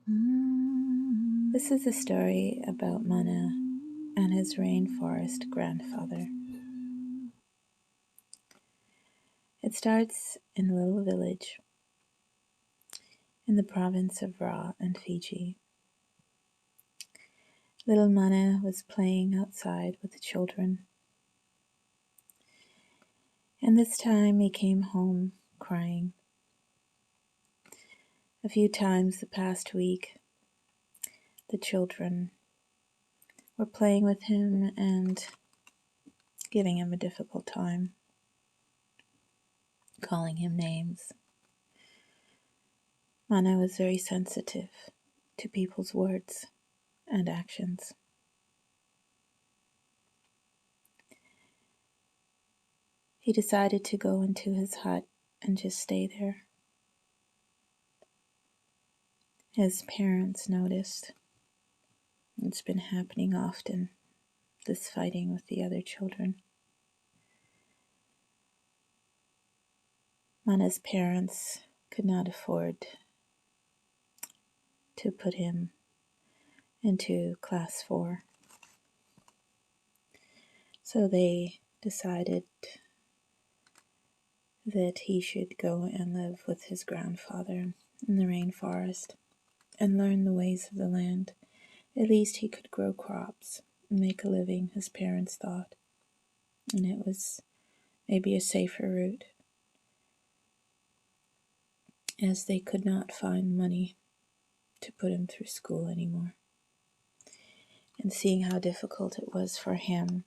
This is a story about Mana and his rainforest grandfather. It starts in a little village in the province of Ra and Fiji. Little Mana was playing outside with the children, and this time he came home crying. A few times the past week, the children were playing with him and giving him a difficult time, calling him names. Mana was very sensitive to people's words and actions. He decided to go into his hut and just stay there. His parents noticed. It's been happening often, this fighting with the other children. Mana's parents could not afford to put him into class 4. So they decided that he should go and live with his grandfather in the rainforest and learn the ways of the land. At least he could grow crops and make a living, his parents thought. And it was maybe a safer route, as they could not find money to put him through school anymore. And seeing how difficult it was for him,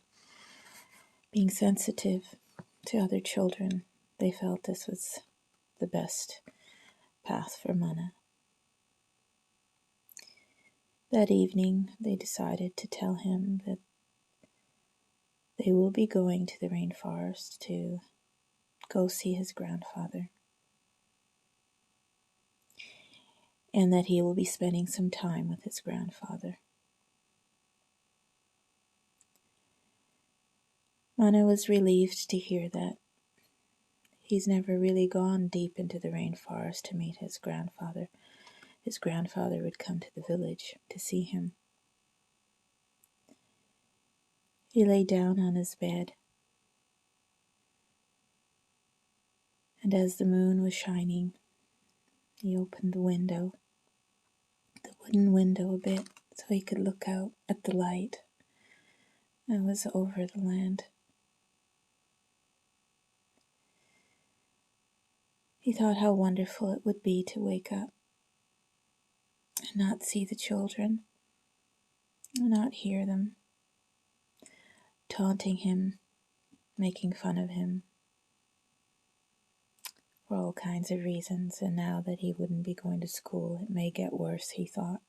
being sensitive to other children, they felt this was the best path for Mana. That evening, they decided to tell him that they will be going to the rainforest to go see his grandfather, and that he will be spending some time with his grandfather. Mana was relieved to hear that. He's never really gone deep into the rainforest to meet his grandfather. His grandfather would come to the village to see him. He lay down on his bed, and as the moon was shining, he opened the wooden window a bit, so he could look out at the light that was over the land. He thought how wonderful it would be to wake up and not see the children, and not hear them taunting him, making fun of him for all kinds of reasons. And now that he wouldn't be going to school, it may get worse, he thought.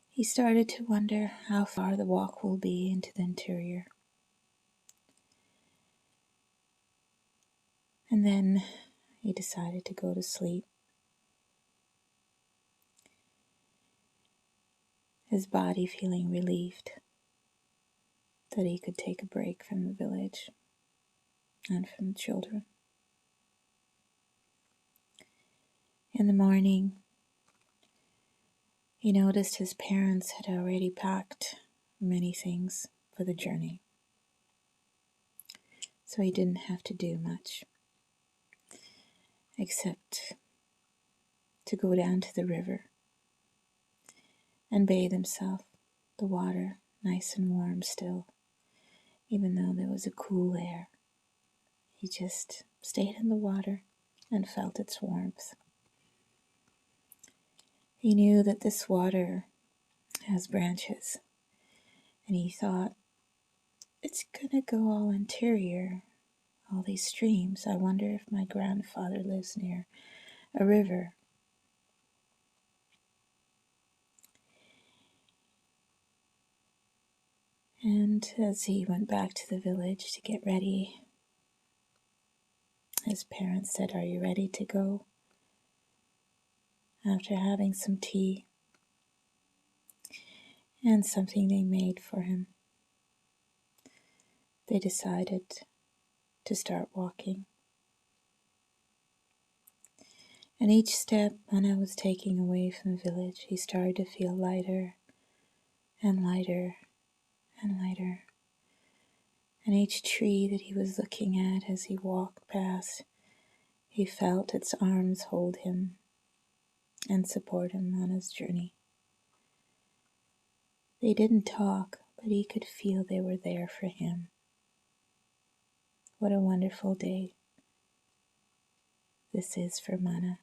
He started to wonder how far the walk will be into the interior. And then he decided to go to sleep. His body feeling relieved that he could take a break from the village and from the children. In the morning, he noticed his parents had already packed many things for the journey, so he didn't have to do much except to go down to the river and bathe himself. The water nice and warm still, even though there was a cool air. He just stayed in the water and felt its warmth. He knew that this water has branches, and he thought, it's gonna go all interior, all these streams. I wonder if my grandfather lives near a river. And as he went back to the village to get ready, his parents said, are you ready to go? After having some tea and something they made for him, they decided to start walking. And each step Mana was taking away from the village, he started to feel lighter and lighter and lighter. And each tree that he was looking at as he walked past, he felt its arms hold him and support him on his journey. They didn't talk, but he could feel they were there for him. What a wonderful day this is for Mana.